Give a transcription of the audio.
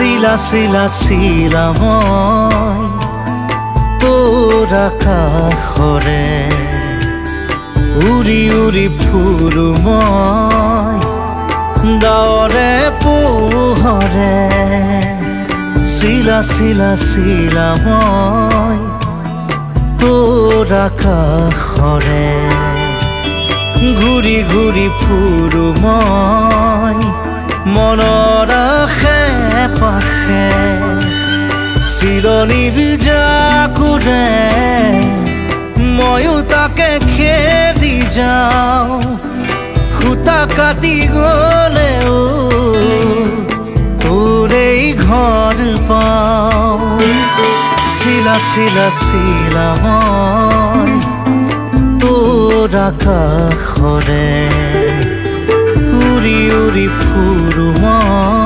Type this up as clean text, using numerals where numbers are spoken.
চিলা চিলা চিলা মই তোৰ আকাশৰে উৰি উৰি ফুৰো মই ডাৱৰে পোহৰে চিলা চিলা চিলা মই তোৰ আকাশৰে ঘূৰি ঘূৰি ফুৰো মই মনৰ আশে পাশে চিলনীৰ জাকুৰে ময়ো তাকে খেদি যাওঁ সূতা কাটি গলেও তোৰেই ঘৰ পাওঁ চিলা চিলা চিলা মই তোৰ আকাশৰে উৰি উৰি ফুৰো মই